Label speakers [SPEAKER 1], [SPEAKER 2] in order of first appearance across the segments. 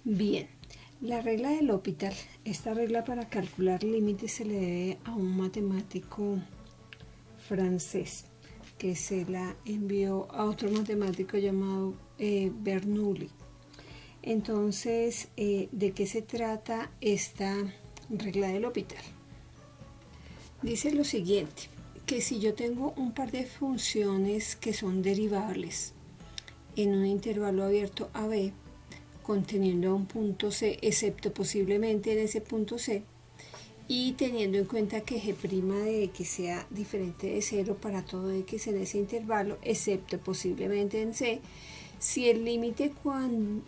[SPEAKER 1] Bien, la regla de L'Hopital, esta regla para calcular límites se le debe a un matemático francés que se la envió a otro matemático llamado Bernoulli. Entonces, ¿de qué se trata esta regla de L'Hopital? Dice lo siguiente, que si yo tengo un par de funciones que son derivables en un intervalo abierto AB, conteniendo un punto C, excepto posiblemente en ese punto C, y teniendo en cuenta que g' de x sea diferente de 0 para todo x en ese intervalo, excepto posiblemente en C, si el límite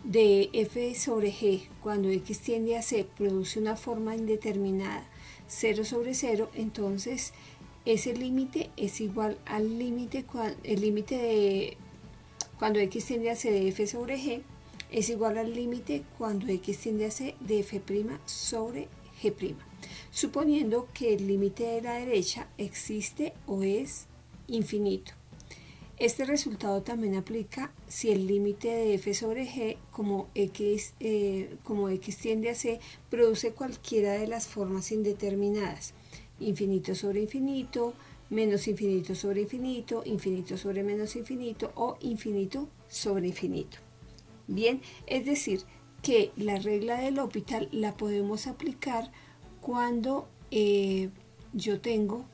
[SPEAKER 1] de f sobre g cuando x tiende a C produce una forma indeterminada 0 sobre 0, entonces ese límite es igual al límite, el límite de cuando x tiende a C de f sobre g es igual al límite cuando x tiende a C de f' sobre g', suponiendo que el límite de la derecha existe o es infinito. Este resultado también aplica si el límite de f sobre g como x tiende a C produce cualquiera de las formas indeterminadas, infinito sobre infinito, menos infinito sobre infinito, infinito sobre menos infinito o infinito sobre infinito. Bien, es decir, que la regla de L'Hopital la podemos aplicar cuando yo tengo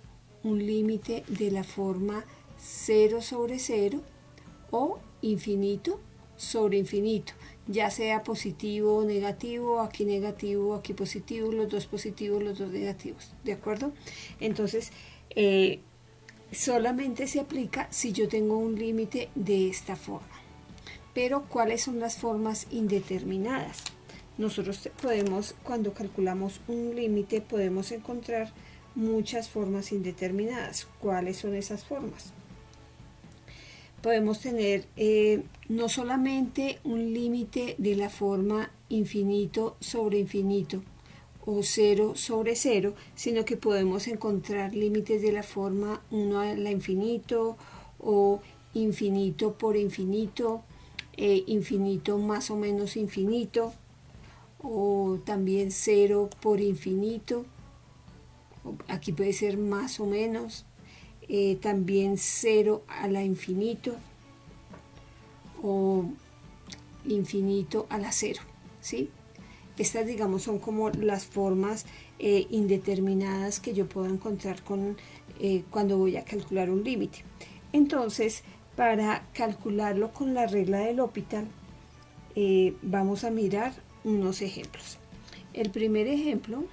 [SPEAKER 1] un límite de la forma 0 sobre 0 o infinito sobre infinito, ya sea positivo o negativo, aquí positivo, los dos positivos, los dos negativos, ¿de acuerdo? Entonces, solamente se aplica si yo tengo un límite de esta forma. Pero ¿cuáles son las formas indeterminadas? Nosotros podemos, cuando calculamos un límite, podemos encontrar muchas formas indeterminadas. ¿Cuáles son esas formas? Podemos tener no solamente un límite de la forma infinito sobre infinito o 0 sobre 0, sino que podemos encontrar límites de la forma 1 a la infinito o infinito por infinito, infinito más o menos infinito, o también 0 por infinito, aquí puede ser más o menos, también 0 a la infinito o infinito a la 0, ¿sí? Estas, digamos, son como las formas indeterminadas que yo puedo encontrar cuando voy a calcular un límite. Entonces, para calcularlo con la regla de L'Hopital, vamos a mirar unos ejemplos. El primer ejemplo,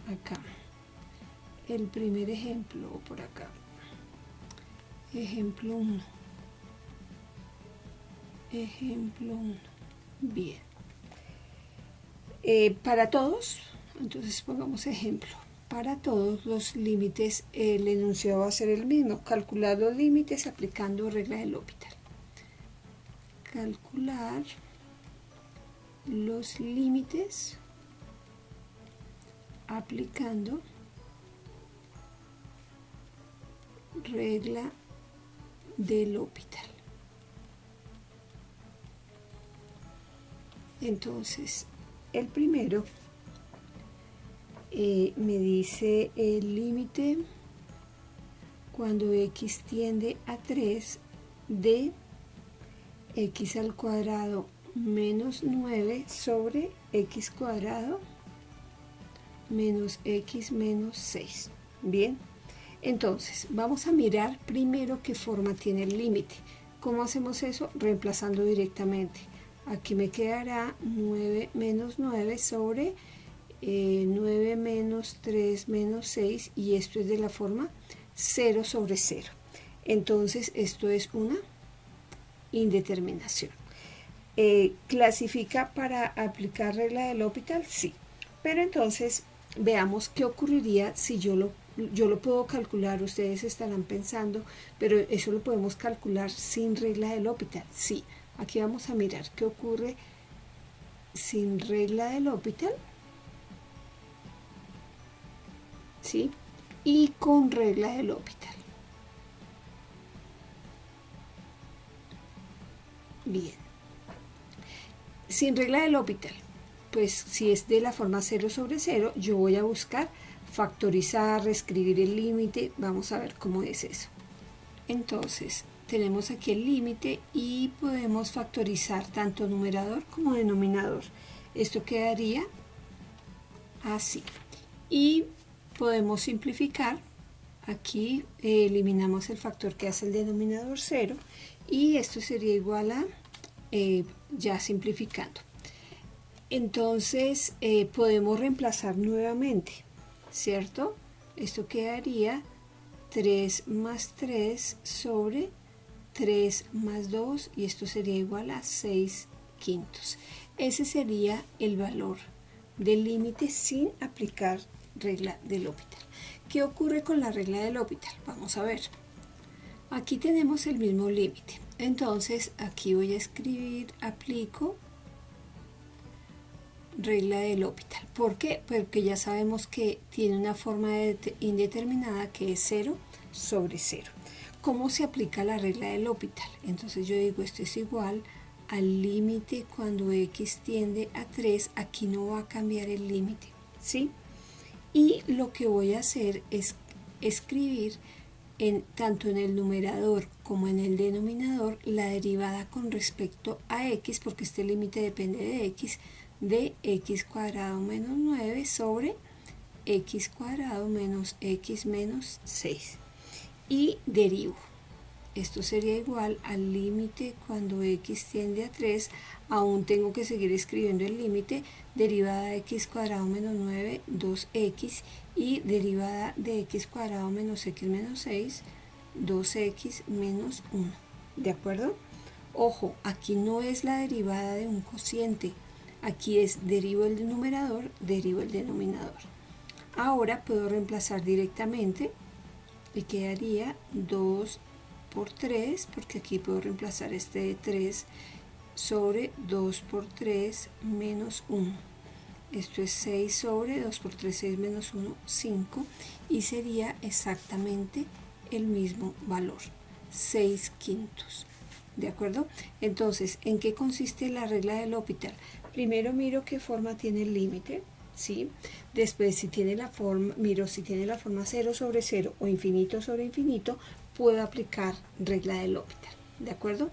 [SPEAKER 1] acá. El primer ejemplo, por acá. Ejemplo 1. Ejemplo 1. Bien. Para todos, entonces pongamos ejemplo. Para todos los límites, el enunciado va a ser el mismo. Calcular los límites aplicando regla de L'Hopital. Calcular los límites aplicando regla de L'Hopital. Entonces, el primero me dice el límite cuando x tiende a 3 de x al cuadrado menos 9 sobre x cuadrado menos x menos 6. Bien, entonces vamos a mirar primero qué forma tiene el límite. ¿Cómo hacemos eso? Reemplazando directamente. Aquí me quedará 9 menos 9 sobre 9 menos 3 menos 6, y esto es de la forma 0 sobre 0. Entonces esto es una indeterminación. ¿Clasifica para aplicar regla de L'Hopital? Sí. Pero entonces veamos qué ocurriría si yo lo puedo calcular. Ustedes estarán pensando, pero eso lo podemos calcular sin regla de L'Hopital. Sí. Aquí vamos a mirar qué ocurre sin regla de L'Hopital, ¿sí? Y con regla de L'Hopital. Bien. Sin regla de L'Hopital, pues si es de la forma 0 sobre 0, yo voy a buscar factorizar, reescribir el límite. Vamos a ver cómo es eso. Entonces, tenemos aquí el límite y podemos factorizar tanto numerador como denominador. Esto quedaría así. Y podemos simplificar. Aquí eliminamos el factor que hace el denominador 0 y esto sería igual a, ya simplificando. Entonces podemos reemplazar nuevamente, ¿cierto? Esto quedaría 3 más 3 sobre 3 más 2 y esto sería igual a 6 quintos. Ese sería el valor del límite sin aplicar regla de L'Hopital. ¿Qué ocurre con la regla de L'Hopital? Vamos a ver. Aquí tenemos el mismo límite. Entonces aquí voy a escribir aplico regla de L'Hopital. ¿Por qué? Porque ya sabemos que tiene una forma indeterminada que es 0 sobre 0. ¿Cómo se aplica la regla de L'Hopital? Entonces yo digo esto es igual al límite cuando x tiende a 3. Aquí no va a cambiar el límite, ¿sí? Y lo que voy a hacer es escribir tanto en el numerador como en el denominador la derivada con respecto a x, porque este límite depende de x, de x cuadrado menos 9 sobre x cuadrado menos x menos 6. Y derivo. Esto sería igual al límite cuando x tiende a 3. Aún tengo que seguir escribiendo el límite. Derivada de x cuadrado menos 9, 2x. Y derivada de x cuadrado menos x menos 6, 2x menos 1. ¿De acuerdo? Ojo, aquí no es la derivada de un cociente. Aquí es derivo el numerador, derivo el denominador. Ahora puedo reemplazar directamente y quedaría 2 por 3, porque aquí puedo reemplazar este de 3 sobre 2 por 3 menos 1. Esto es 6 sobre 2 por 3, 6 menos 1, 5. Y sería exactamente el mismo valor, 6 quintos. ¿De acuerdo? Entonces, ¿en qué consiste la regla de L'Hopital? Primero miro qué forma tiene el límite, ¿sí? Después, si tiene la forma, miro si tiene la forma 0 sobre 0 o infinito sobre infinito, puedo aplicar regla de L'Hopital. ¿De acuerdo?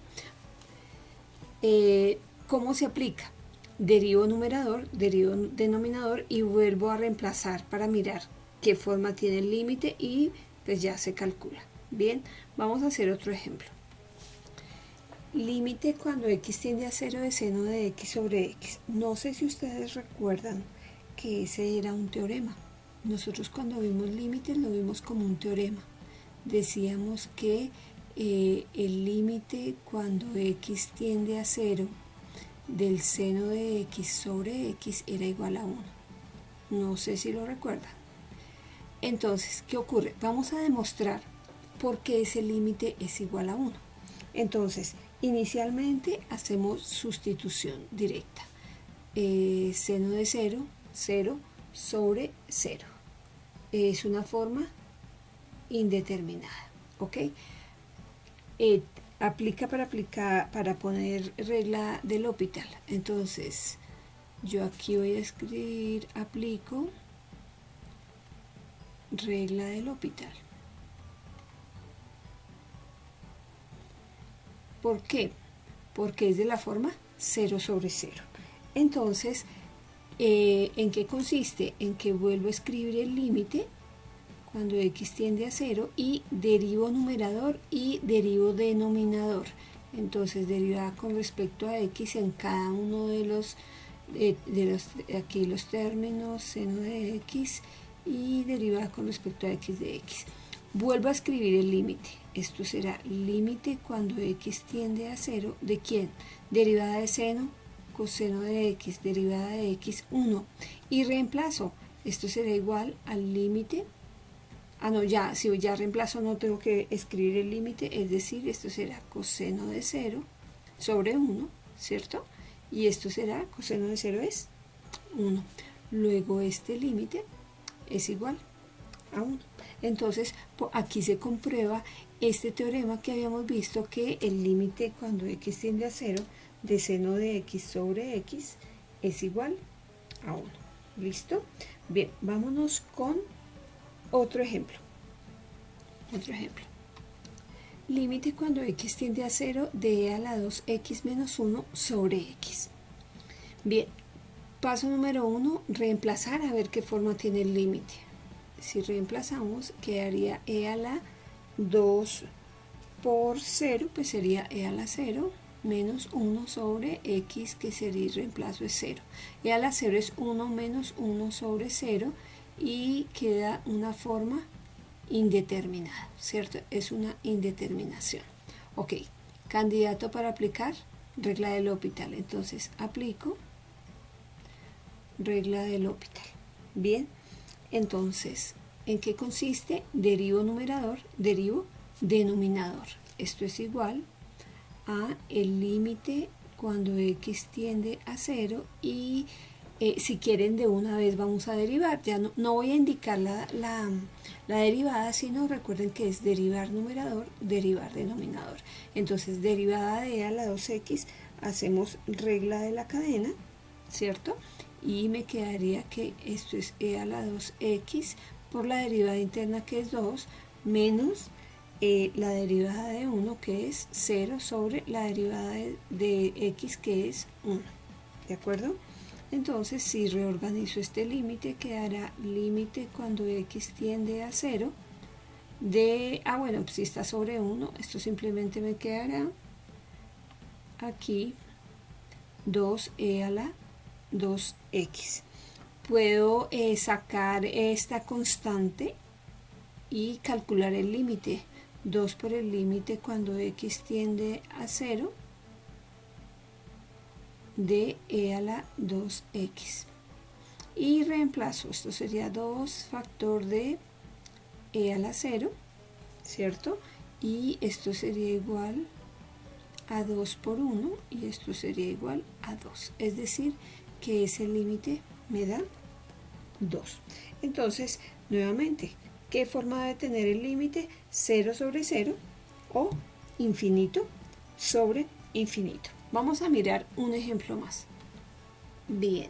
[SPEAKER 1] ¿Cómo se aplica? Derivo numerador, derivo denominador y vuelvo a reemplazar para mirar qué forma tiene el límite y pues ya se calcula. Bien, vamos a hacer otro ejemplo. Límite cuando x tiende a 0 de seno de x sobre x. No sé si ustedes recuerdan que ese era un teorema. Nosotros cuando vimos límites lo vimos como un teorema. Decíamos que el límite cuando x tiende a 0 del seno de x sobre x era igual a 1. No sé si lo recuerdan. Entonces, ¿qué ocurre? Vamos a demostrar por qué ese límite es igual a 1. Entonces, inicialmente hacemos sustitución directa. Seno de 0, 0 sobre 0. Es una forma indeterminada, ¿ok? Aplica para poner regla de L'Hopital. Entonces, yo aquí voy a escribir aplico regla de L'Hopital. ¿Por qué? Porque es de la forma 0 sobre 0. Entonces, ¿en qué consiste? En que vuelvo a escribir el límite cuando x tiende a 0 y derivo numerador y derivo denominador. Entonces, derivada con respecto a x en cada uno de los aquí los términos, seno de x y derivada con respecto a x de x. Vuelvo a escribir el límite. Esto será límite cuando x tiende a 0. ¿De quién? Derivada de seno, coseno de x, derivada de x, 1. Y reemplazo. Esto será igual al límite. No, ya, si ya reemplazo no tengo que escribir el límite. Es decir, esto será coseno de 0 sobre 1, ¿cierto? Y esto será, coseno de 0 es 1. Luego este límite es igual a 1. Entonces, aquí se comprueba este teorema que habíamos visto, que el límite cuando x tiende a 0 de seno de x sobre x es igual a 1. ¿Listo? Bien, vámonos con otro ejemplo. Límite cuando x tiende a 0 de e a la 2x menos 1 sobre x. Bien, paso número 1, reemplazar a ver qué forma tiene el límite. Si reemplazamos, quedaría e a la 2 por 0, pues sería e a la 0 menos 1 sobre x, que sería el reemplazo es 0. E a la 0 es 1 menos 1 sobre 0 y queda una forma indeterminada, ¿cierto? Es una indeterminación. Ok, candidato para aplicar, regla de L'Hopital. Entonces aplico regla de L'Hopital. Bien, entonces, ¿en qué consiste? Derivo numerador, derivo denominador. Esto es igual a el límite cuando x tiende a 0 y si quieren de una vez vamos a derivar. Ya no voy a indicar la derivada, sino recuerden que es derivar numerador, derivar denominador. Entonces, derivada de e a la 2x, hacemos regla de la cadena, ¿cierto? Y me quedaría que esto es e a la 2x por la derivada interna, que es 2, menos la derivada de 1, que es 0, sobre la derivada de x, que es 1. ¿De acuerdo? Entonces, si reorganizo este límite, quedará límite cuando x tiende a 0 de, bueno, pues si está sobre 1, esto simplemente me quedará aquí 2e a la 2x. Puedo sacar esta constante y calcular el límite. 2 por el límite cuando x tiende a 0 de e a la 2x. Y reemplazo, esto sería 2 factor de e a la 0, ¿cierto? Y esto sería igual a 2 por 1 y esto sería igual a 2. Es decir, que ese límite me da 2. Entonces, nuevamente, ¿qué forma debe tener el límite? 0 sobre 0 o infinito sobre infinito. Vamos a mirar un ejemplo más. Bien,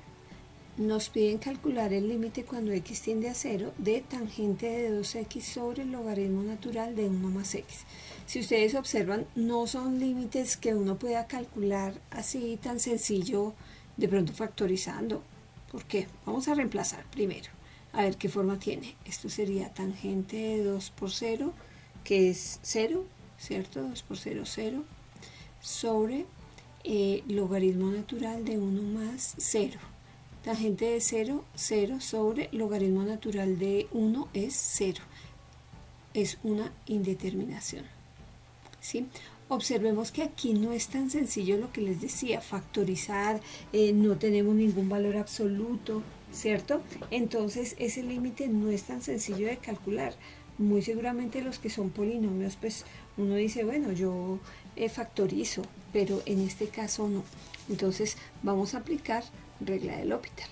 [SPEAKER 1] nos piden calcular el límite cuando x tiende a 0 de tangente de 2x sobre el logaritmo natural de 1 más x. Si ustedes observan, no son límites que uno pueda calcular así tan sencillo, de pronto factorizando. ¿Por qué? Vamos a reemplazar primero. A ver qué forma tiene. Esto sería tangente de 2 por 0, que es 0, ¿cierto? 2 por 0, 0, sobre logaritmo natural de 1 más 0. Tangente de 0, 0 sobre logaritmo natural de 1 es 0. Es una indeterminación, ¿sí? Observemos que aquí no es tan sencillo lo que les decía, factorizar, no tenemos ningún valor absoluto, ¿cierto? Entonces ese límite no es tan sencillo de calcular. Muy seguramente los que son polinomios, pues uno dice, bueno, yo factorizo, pero en este caso no. Entonces vamos a aplicar regla de L'Hopital.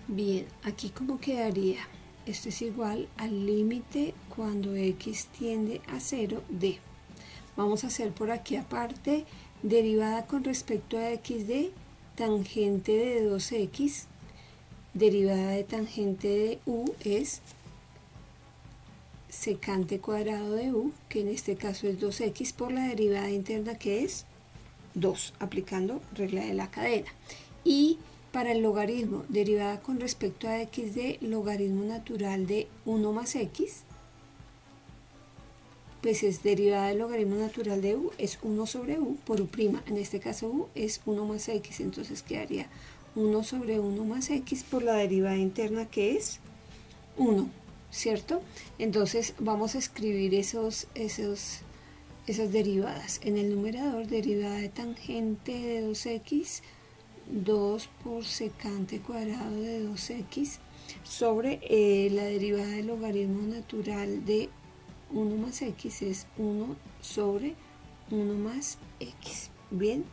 [SPEAKER 1] Bien, aquí como quedaría, esto es igual al límite cuando x tiende a 0 de, vamos a hacer por aquí aparte, derivada con respecto a x de tangente de 2x, derivada de tangente de u es secante cuadrado de u, que en este caso es 2x, por la derivada interna, que es 2, aplicando regla de la cadena. Y para el logaritmo, derivada con respecto a x de logaritmo natural de 1 más x, pues es derivada del logaritmo natural de u, es 1 sobre u por u', en este caso u es 1 más x, entonces quedaría 1 sobre 1 más x por la derivada interna, que es 1, ¿cierto? Entonces vamos a escribir esas derivadas. En el numerador, derivada de tangente de 2x, 2 por secante cuadrado de 2x, sobre la derivada del logaritmo natural de 1 más x es 1 sobre 1 más x. Bien,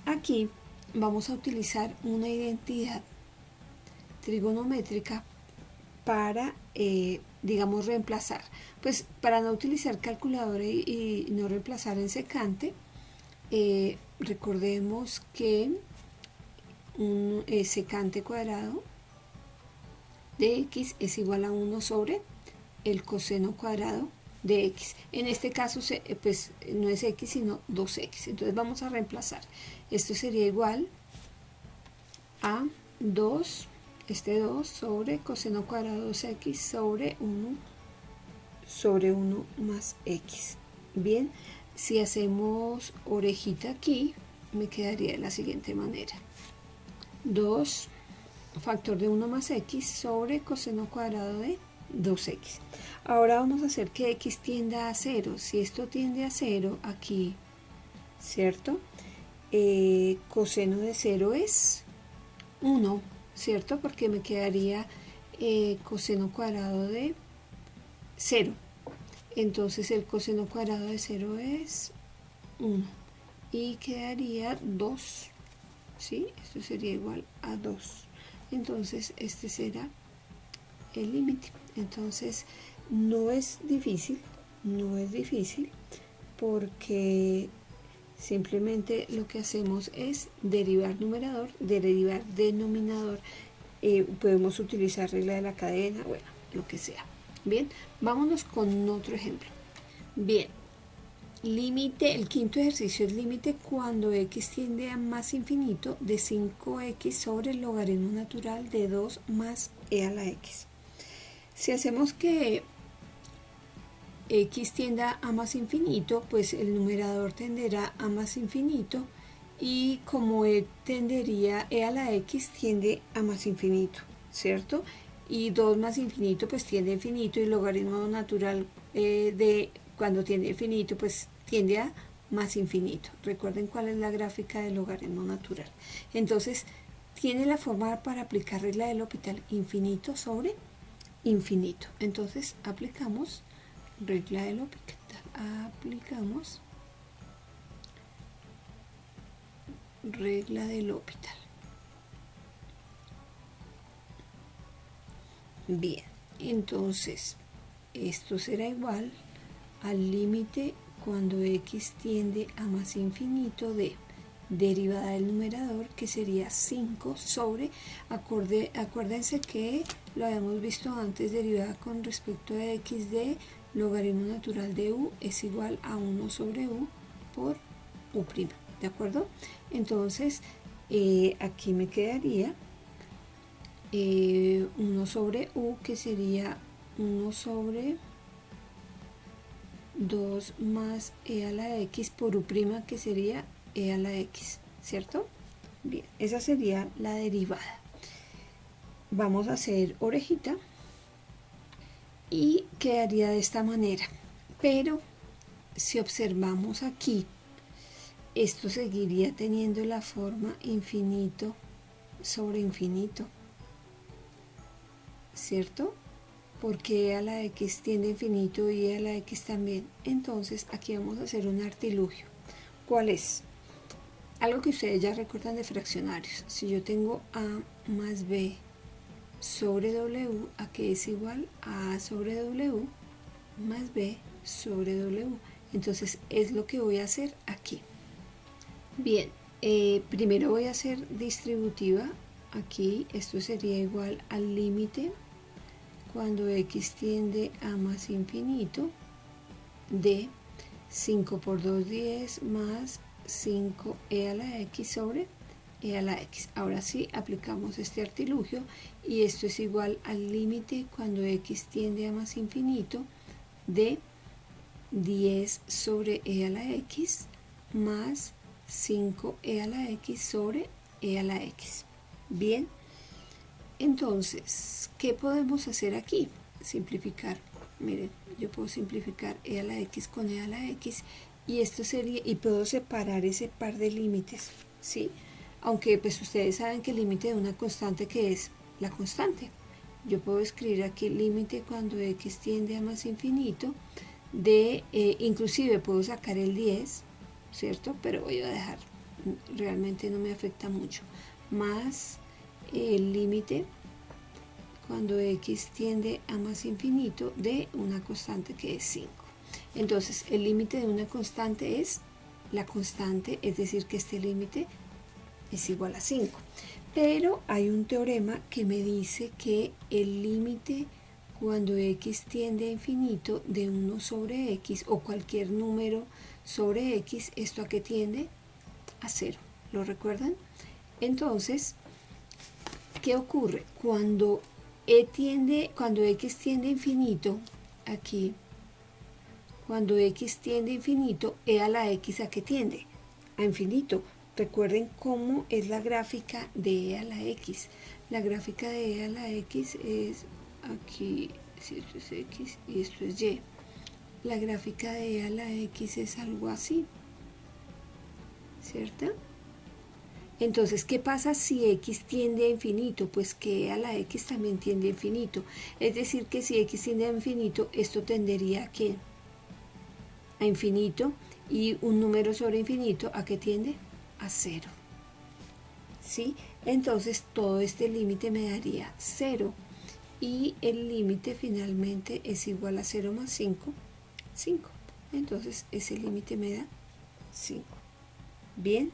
[SPEAKER 1] aquí vamos a utilizar una identidad trigonométrica para, digamos, reemplazar. Pues para no utilizar calculadora y no reemplazar en secante, recordemos que un secante cuadrado de x es igual a 1 sobre el coseno cuadrado de x. En este caso pues no es x sino 2x. Entonces vamos a reemplazar. Esto sería igual a 2, este 2 sobre coseno cuadrado 2x sobre 1 más x. Bien, si hacemos orejita aquí, me quedaría de la siguiente manera. 2 factor de 1 más x sobre coseno cuadrado de 2x. Ahora vamos a hacer que x tienda a 0. Si esto tiende a 0 aquí, ¿cierto? Coseno de 0 es 1, ¿cierto? Porque me quedaría coseno cuadrado de 0. Entonces el coseno cuadrado de 0 es 1. Y quedaría 2. ¿Sí? Esto sería igual a 2. Entonces este será el límite. Entonces no es difícil porque simplemente lo que hacemos es derivar numerador, derivar denominador. Podemos utilizar regla de la cadena, bueno, lo que sea. Bien, vámonos con otro ejemplo. Bien, límite, el quinto ejercicio es límite cuando x tiende a más infinito de 5x sobre el logaritmo natural de 2 más e a la x. Si hacemos que x tienda a más infinito, pues el numerador tenderá a más infinito y como tendería e a la x tiende a más infinito, ¿cierto? Y 2 más infinito pues tiende a infinito y el logaritmo natural de cuando tiende a infinito pues tiende a más infinito. Recuerden cuál es la gráfica del logaritmo natural. Entonces tiene la forma para aplicar regla del L'Hopital, infinito sobre infinito. Entonces aplicamos regla del L'Hopital. Aplicamos regla del L'Hopital. Bien, entonces esto será igual al límite cuando x tiende a más infinito de derivada del numerador, que sería 5 sobre, acuérdense que lo habíamos visto antes, derivada con respecto a x de logaritmo natural de u es igual a 1 sobre u por u', ¿de acuerdo? Entonces aquí me quedaría 1 sobre u, que sería 1 sobre 2 más e a la x por u', que sería e a la x, ¿cierto? Bien, esa sería la derivada. Vamos a hacer orejita y quedaría de esta manera. Pero si observamos aquí, esto seguiría teniendo la forma infinito sobre infinito, ¿cierto? Porque e a la x tiende a infinito y e a la x también. Entonces aquí vamos a hacer un artilugio. ¿Cuál es? Algo que ustedes ya recuerdan de fraccionarios. Si yo tengo a más b sobre w, a que es igual a a sobre w más b sobre w. Entonces es lo que voy a hacer aquí. Bien, primero voy a hacer distributiva. Aquí esto sería igual al límite cuando x tiende a más infinito de 5 por 2, 10 más 5 e a la x sobre e a la x. Ahora sí aplicamos este artilugio y esto es igual al límite cuando x tiende a más infinito de 10 sobre e a la x más 5 e a la x sobre e a la x. Bien, entonces, ¿qué podemos hacer aquí? Simplificar. Miren, yo puedo simplificar e a la x con e a la x y esto sería, y puedo separar ese par de límites, ¿sí? Aunque pues ustedes saben que el límite de una constante, que es la constante. Yo puedo escribir aquí límite cuando x tiende a más infinito de, inclusive puedo sacar el 10, ¿cierto? Pero voy a dejar, realmente no me afecta mucho, más el límite cuando x tiende a más infinito de una constante que es 5. Entonces el límite de una constante es la constante, es decir que este límite es igual a 5. Pero hay un teorema que me dice que el límite cuando x tiende a infinito de 1 sobre x o cualquier número sobre x, ¿esto a qué tiende? A 0. ¿Lo recuerdan? Entonces, ¿qué ocurre? Cuando x tiende a infinito, aquí, cuando x tiende a infinito, e a la x ¿a qué tiende? A infinito. Recuerden cómo es la gráfica de e a la x. La gráfica de e a la x es aquí, si esto es x y esto es y. La gráfica de e a la x es algo así, ¿cierto? Entonces, ¿qué pasa si x tiende a infinito? Pues que e a la x también tiende a infinito. Es decir, que si x tiende a infinito, esto tendería a ¿qué? A infinito. Y un número sobre infinito, ¿a qué tiende? A 0. ¿Sí? Entonces, todo este límite me daría 0. Y el límite finalmente es igual a 0 más 5, 5. Entonces, ese límite me da 5. Bien.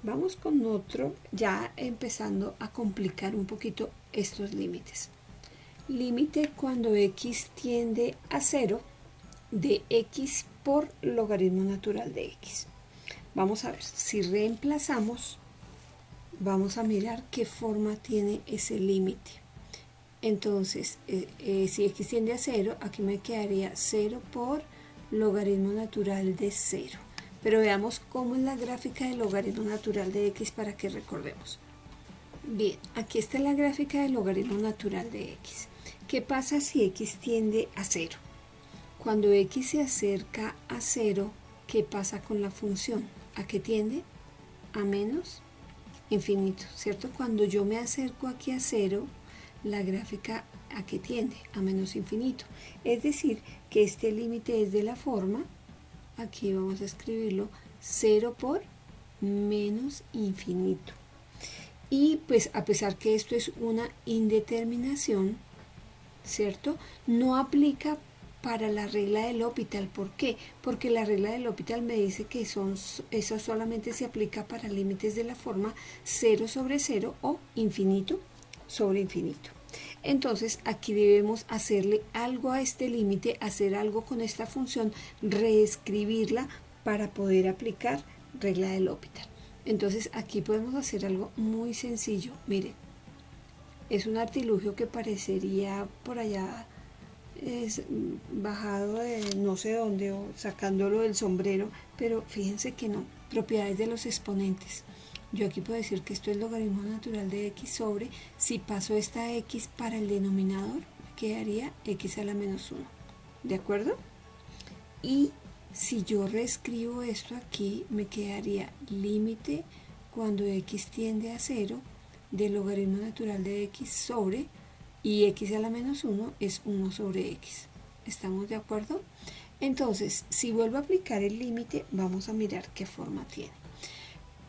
[SPEAKER 1] Vamos con otro, ya empezando a complicar un poquito estos límites. Límite cuando x tiende a 0 de x por logaritmo natural de x. Vamos a ver, si reemplazamos, vamos a mirar qué forma tiene ese límite. Entonces, si x tiende a 0, aquí me quedaría 0 por logaritmo natural de 0. Pero veamos cómo es la gráfica del logaritmo natural de x para que recordemos. Bien, aquí está la gráfica del logaritmo natural de x. ¿Qué pasa si x tiende a 0? Cuando x se acerca a 0, ¿qué pasa con la función? ¿A qué tiende? A menos infinito, ¿cierto? Cuando yo me acerco aquí a 0, la gráfica ¿a qué tiende? A menos infinito. Es decir, que este límite es de la forma, aquí vamos a escribirlo, 0 por menos infinito. Y pues a pesar que esto es una indeterminación, ¿cierto? No aplica para la regla de L'Hopital. ¿Por qué? Porque la regla de L'Hopital me dice que eso solamente se aplica para límites de la forma 0 sobre 0 o infinito sobre infinito. Entonces aquí debemos hacerle algo a este límite, hacer algo con esta función, reescribirla para poder aplicar regla de L'Hopital. Entonces aquí podemos hacer algo muy sencillo. Miren, es un artilugio que parecería por allá es bajado de no sé dónde o sacándolo del sombrero, pero fíjense que no. Propiedades de los exponentes. Yo aquí puedo decir que esto es logaritmo natural de x sobre, si paso esta x para el denominador, quedaría x a la menos 1. ¿De acuerdo? Y si yo reescribo esto aquí, me quedaría límite cuando x tiende a 0 del logaritmo natural de x sobre, y x a la menos 1 es 1 sobre x. ¿Estamos de acuerdo? Entonces, si vuelvo a aplicar el límite, vamos a mirar qué forma tiene.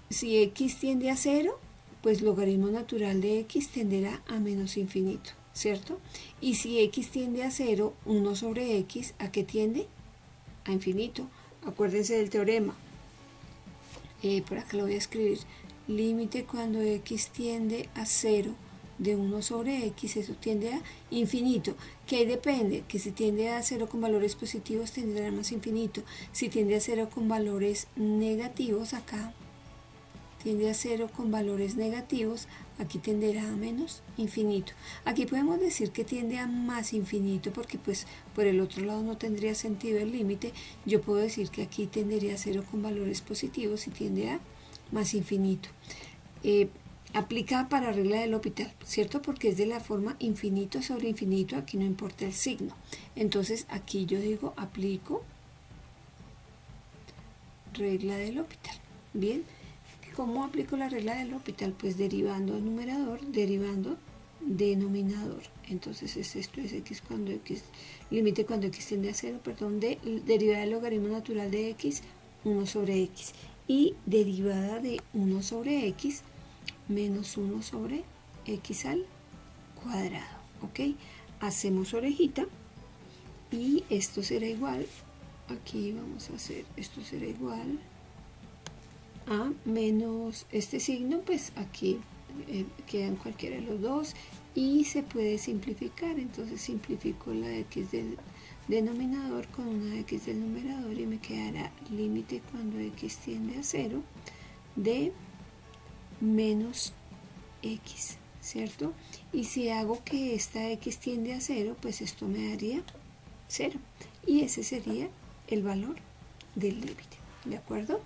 [SPEAKER 1] Si x tiende a 0, pues logaritmo natural de x tenderá a menos infinito, ¿cierto? Y si x tiende a 0, 1 sobre x, ¿a qué tiende? A infinito. Acuérdense del teorema. Por acá lo voy a escribir. Límite cuando x tiende a 0 de 1 sobre x, eso tiende a infinito. Que ahí depende, que si tiende a 0 con valores positivos tenderá a más infinito. Si tiende a 0 con valores negativos, acá tiende a 0 con valores negativos, aquí tenderá a menos infinito. Aquí podemos decir que tiende a más infinito porque pues por el otro lado no tendría sentido el límite. Yo puedo decir que aquí tendería a 0 con valores positivos y tiende a más infinito. Aplica para regla de L'Hopital, ¿cierto? Porque es de la forma infinito sobre infinito, aquí no importa el signo. Entonces aquí yo digo aplico regla de L'Hopital. Bien. ¿Cómo aplico la regla de L'Hopital? Pues derivando numerador, derivando denominador. Entonces esto es x cuando x, límite cuando x tiende a 0, perdón, de derivada del logaritmo natural de x, 1 sobre x. Y derivada de 1 sobre x menos 1 sobre x al cuadrado. ¿Ok? Hacemos orejita y esto será igual. Aquí vamos a hacer, esto será igual a menos este signo, pues aquí quedan cualquiera de los dos y se puede simplificar. Entonces simplifico la x del denominador con una x del numerador y me quedará límite cuando x tiende a 0 de menos x, ¿cierto? Y si hago que esta x tiende a 0, pues esto me daría 0 y ese sería el valor del límite, ¿de acuerdo?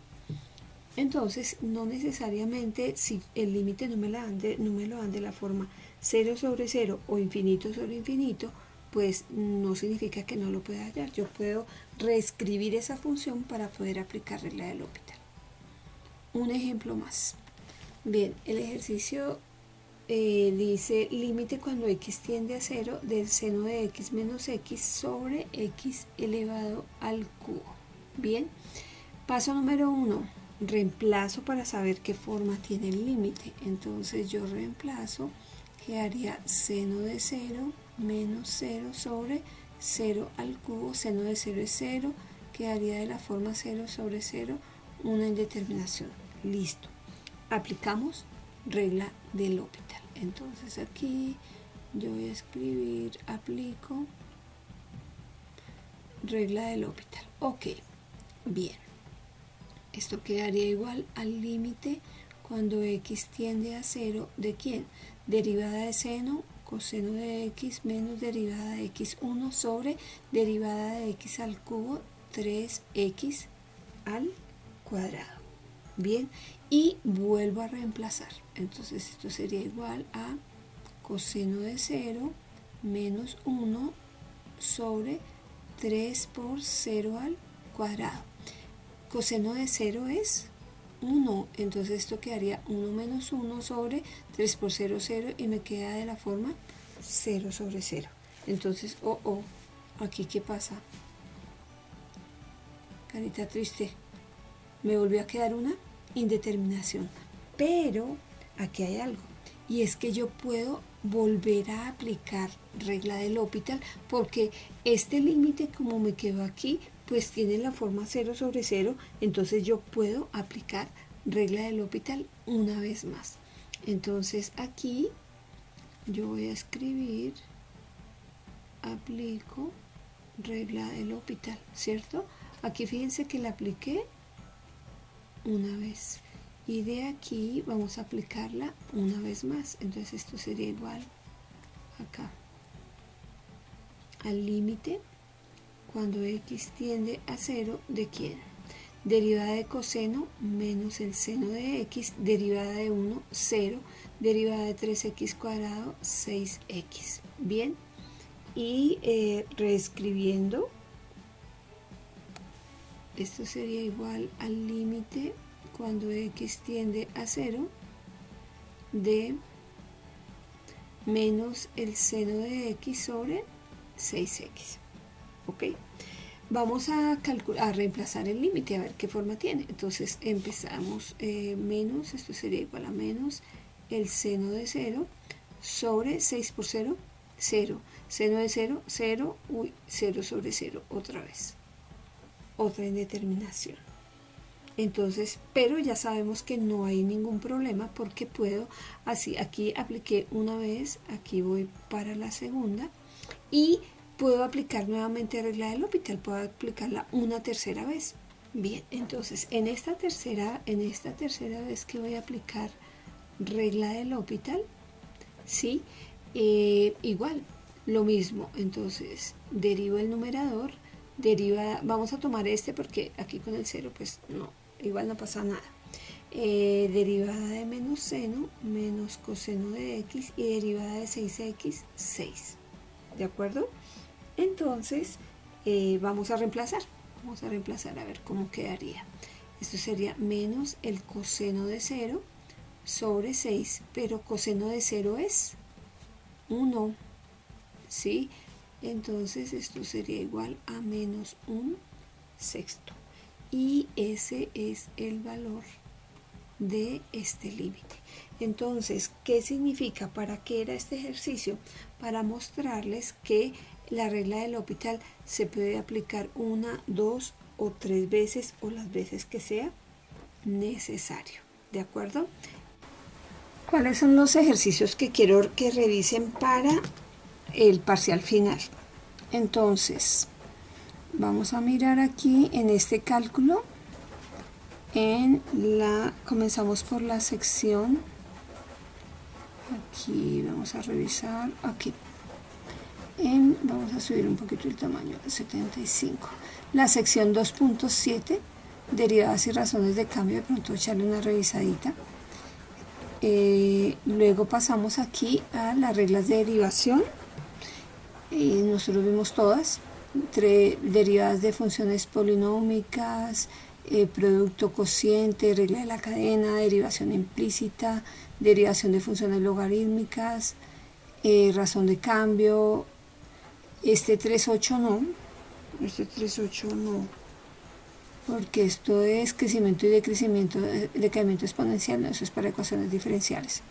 [SPEAKER 1] Entonces, no necesariamente si el límite no me lo dan de la forma 0 sobre 0 o infinito sobre infinito, pues no significa que no lo pueda hallar. Yo puedo reescribir esa función para poder aplicar regla de L'Hopital. Un ejemplo más. Bien, el ejercicio dice límite cuando x tiende a 0 del seno de x menos x sobre x elevado al cubo. Bien, paso número 1, reemplazo para saber qué forma tiene el límite. Entonces yo reemplazo, quedaría seno de 0 menos 0 sobre 0 al cubo. Seno de 0 es 0, quedaría de la forma 0 sobre 0, una indeterminación. Listo. Aplicamos regla de L'Hopital. Entonces aquí yo voy a escribir aplico regla de L'Hopital. Ok, bien. Esto quedaría igual al límite cuando x tiende a 0 de ¿quién? Derivada de seno, coseno de x menos derivada de x1 sobre derivada de x al cubo 3x al cuadrado. Bien, y vuelvo a reemplazar. Entonces esto sería igual a coseno de 0 menos 1 sobre 3 por 0 al cuadrado. Coseno de 0 es 1, entonces esto quedaría 1 menos 1 sobre 3 por 0, 0 y me queda de la forma 0 sobre 0. Entonces, aquí ¿qué pasa? Carita triste. Me volvió a quedar una indeterminación. Pero aquí hay algo, y es que yo puedo volver a aplicar regla de L'Hopital porque este límite, como me quedó aquí, pues tiene la forma 0 sobre 0, entonces yo puedo aplicar regla de L'Hopital una vez más. Entonces aquí yo voy a escribir aplico regla de L'Hopital, ¿cierto? Aquí fíjense que la apliqué una vez y de aquí vamos a aplicarla una vez más. Entonces esto sería igual acá al límite cuando x tiende a 0 de ¿quién? Derivada de coseno menos el seno de x, derivada de 1, 0, derivada de 3x cuadrado, 6x. Bien, y reescribiendo, esto sería igual al límite cuando x tiende a 0 de menos el seno de x sobre 6x. ¿Ok? Vamos a reemplazar el límite, a ver qué forma tiene. Entonces empezamos menos, esto sería igual a menos el seno de 0 sobre 6 por 0, 0. Seno de 0, 0, 0 sobre 0, otra vez. Otra indeterminación. Entonces, pero ya sabemos que no hay ningún problema porque puedo, así, aquí apliqué una vez, aquí voy para la segunda y puedo aplicar nuevamente regla de L'Hopital, puedo aplicarla una tercera vez. Bien, entonces en esta tercera vez que voy a aplicar regla de L'Hopital, ¿sí? Igual, lo mismo, entonces derivo el numerador, vamos a tomar este porque aquí con el 0 pues no, igual no pasa nada. Derivada de menos seno menos coseno de x y derivada de 6x, 6. ¿De acuerdo? Entonces vamos a reemplazar a ver cómo quedaría. Esto sería menos el coseno de 0 sobre 6, pero coseno de 0 es 1, ¿sí? Entonces esto sería igual a menos 1 sexto. Y ese es el valor de este límite. Entonces, ¿qué significa? ¿Para qué era este ejercicio? Para mostrarles que la regla de L'Hopital se puede aplicar una, dos o tres veces o las veces que sea necesario. ¿De acuerdo? ¿Cuáles son los ejercicios que quiero que revisen para el parcial final? Entonces, vamos a mirar aquí en este cálculo, comenzamos por la sección, aquí vamos a revisar, aquí, vamos a subir un poquito el tamaño, 75, la sección 2.7, derivadas y razones de cambio, de pronto echarle una revisadita. Luego pasamos aquí a las reglas de derivación, nosotros vimos todas, derivadas de funciones polinómicas, producto cociente, regla de la cadena, derivación implícita, derivación de funciones logarítmicas, razón de cambio. Este 3.8 no, porque esto es crecimiento y decaimiento exponencial, no, eso es para ecuaciones diferenciales.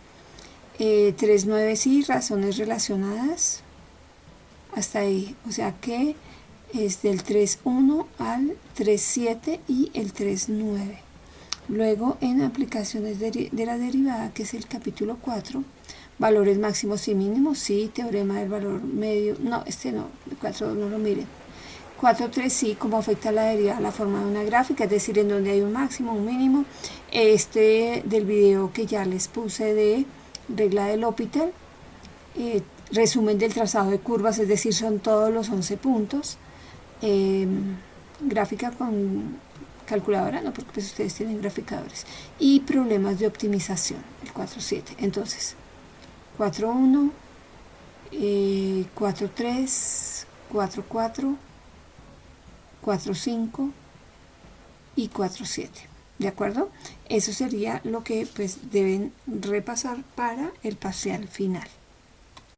[SPEAKER 1] 3.9 sí, razones relacionadas, hasta ahí, o sea que es del 3.1 al 3.7 y el 3.9. Luego en aplicaciones de la derivada, que es el capítulo 4, valores máximos y mínimos, sí, teorema del valor medio, no, este no, el 4 no lo miren. 4.3 sí, cómo afecta la derivada a la forma de una gráfica, es decir, en donde hay un máximo, un mínimo. Del video que ya les puse de regla de L'Hopital, resumen del trazado de curvas, es decir, son todos los 11 puntos. Gráfica con calculadora, no, porque pues ustedes tienen graficadores. Y problemas de optimización, el 4.7. Entonces, 4.1, 4.3, 4.4, 4.5 y 4.7. ¿De acuerdo? Eso sería lo que pues deben repasar para el parcial final.